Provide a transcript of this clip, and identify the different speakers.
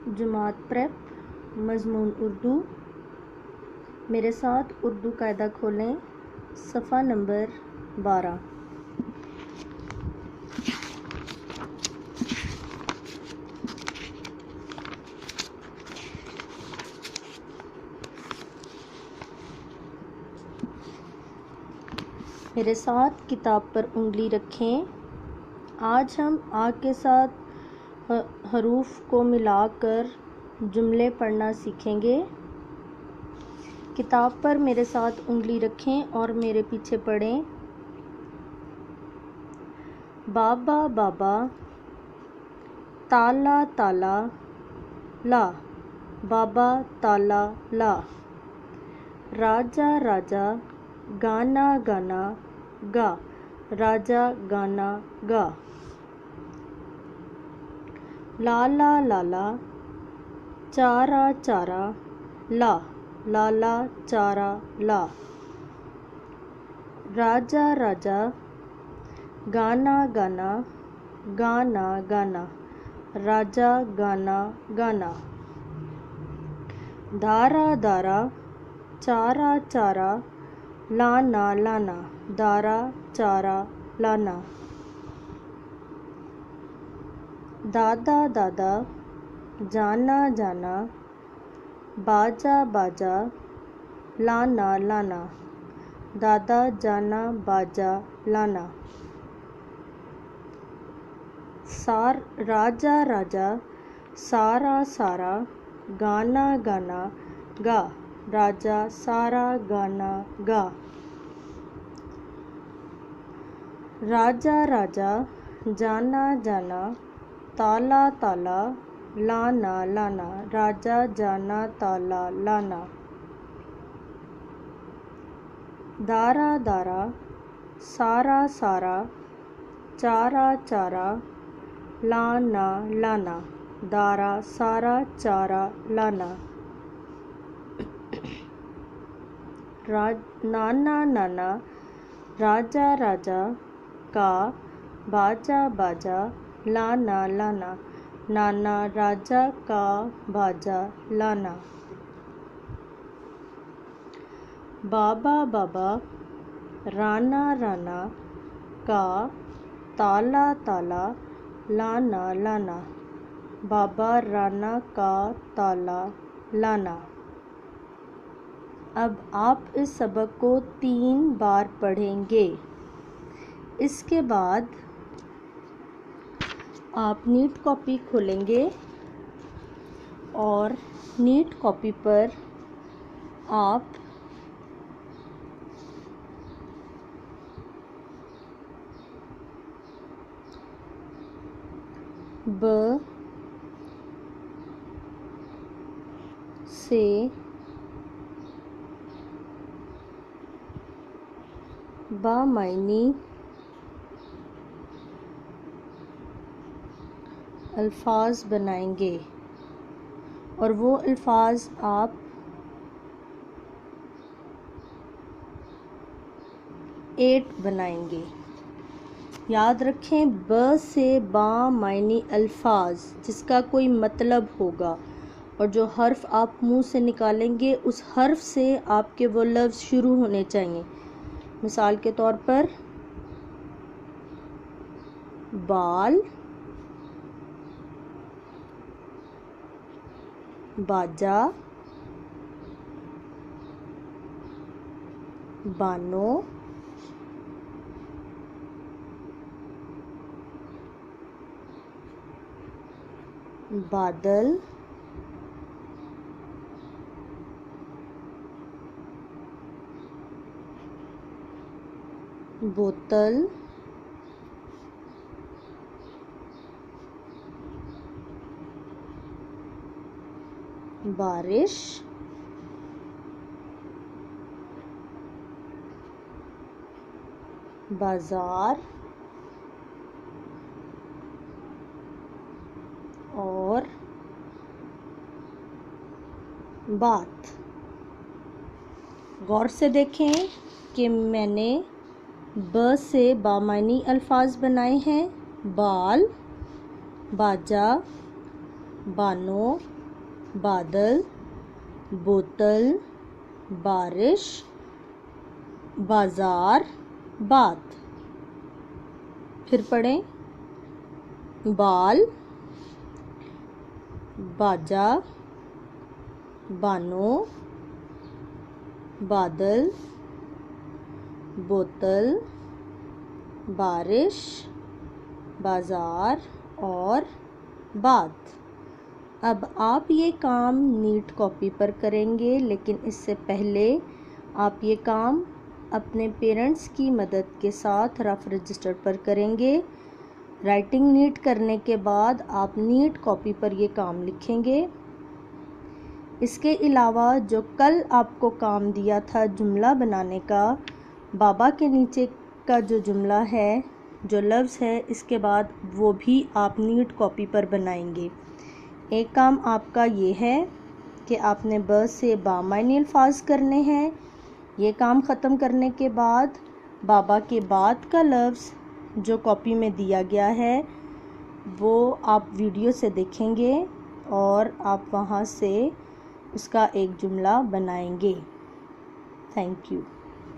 Speaker 1: जमात prep मज़मून Urdu. मेरे साथ उर्दू कायदा खोलें। सफ़ा नंबर 12। मेरे साथ किताब पर उंगली रखें। आज हम आ के साथ हरूफ को मिलाकर जुमले पढ़ना सीखेंगे। किताब पर मेरे साथ उंगली रखें और मेरे पीछे पढ़ें। बाबा बाबा, ताला ताला ला, बाबा ताला ला। राजा राजा, गाना गाना गा, राजा गाना गा। लाला लाला, चारा चारा ला, लाला चारा ला। राजा राजा, गाना गाना गाना गाना, राजा गाना गाना। दारा दारा, चारा चारा लाना लाना, दारा चारा लाना। दादा दादा, जाना जाना, बाजा बाजा लाना लाना, दादा जाना बाजा लाना। राजा राजा, सारा सारा गाना गाना गा, राजा सारा गाना गा। राजा राजा, जाना जाना, ताला ताला लाना लाना, राजा जाना ताला लाना। दारा दारा, सारा सारा, चारा चारा लाना लाना, दारा सारा चारा लाना। नाना नाना, राजा राजा का, बाजा बाजा लाना लाना, नाना राजा का बाजा लाना। बाबा बाबा, राना राना का, ताला ताला लाना लाना, बाबा राना का ताला लाना। अब आप इस सबक को 3 बार पढ़ेंगे। इसके बाद आप नीट कॉपी खोलेंगे और नीट कॉपी पर आप ब से बामायनी अल्फाज बनाएंगे और वो अल्फाज आप एट बनाएंगे। याद रखें, ब से बामायनी अल्फाज जिसका कोई मतलब होगा और जो हर्फ आप मुंह से निकालेंगे उस हर्फ से आपके वो लफ्ज़ शुरू होने चाहिए। मिसाल के तौर पर बाल, बाजा, बानो, बादल, बोतल, बारिश, बाजार और बात। गौर से देखें कि मैंने ब से बामानी अल्फाज बनाए हैं। बाल, बाजा, बानो, बादल, बोतल, बारिश, बाजार, बात। फिर पढ़ें, बाल, बाजा, बानो, बादल, बोतल, बारिश, बाजार और बात। अब आप ये काम नीट कॉपी पर करेंगे, लेकिन इससे पहले आप ये काम अपने पेरेंट्स की मदद के साथ रफ रजिस्टर पर करेंगे। राइटिंग नीट करने के बाद आप नीट कॉपी पर ये काम लिखेंगे। इसके अलावा जो कल आपको काम दिया था जुमला बनाने का, बाबा के नीचे का जो जुमला है, जो लफ्ज़ है, इसके बाद वो भी आप नीट कॉपी पर बनाएंगे। एक काम आपका ये है कि आपने ब से बामायनी अल्फाज करने हैं। ये काम ख़त्म करने के बाद बाबा के बाद का लफ्ज़ जो कॉपी में दिया गया है वो आप वीडियो से देखेंगे और आप वहाँ से उसका एक जुमला बनाएंगे। Thank you.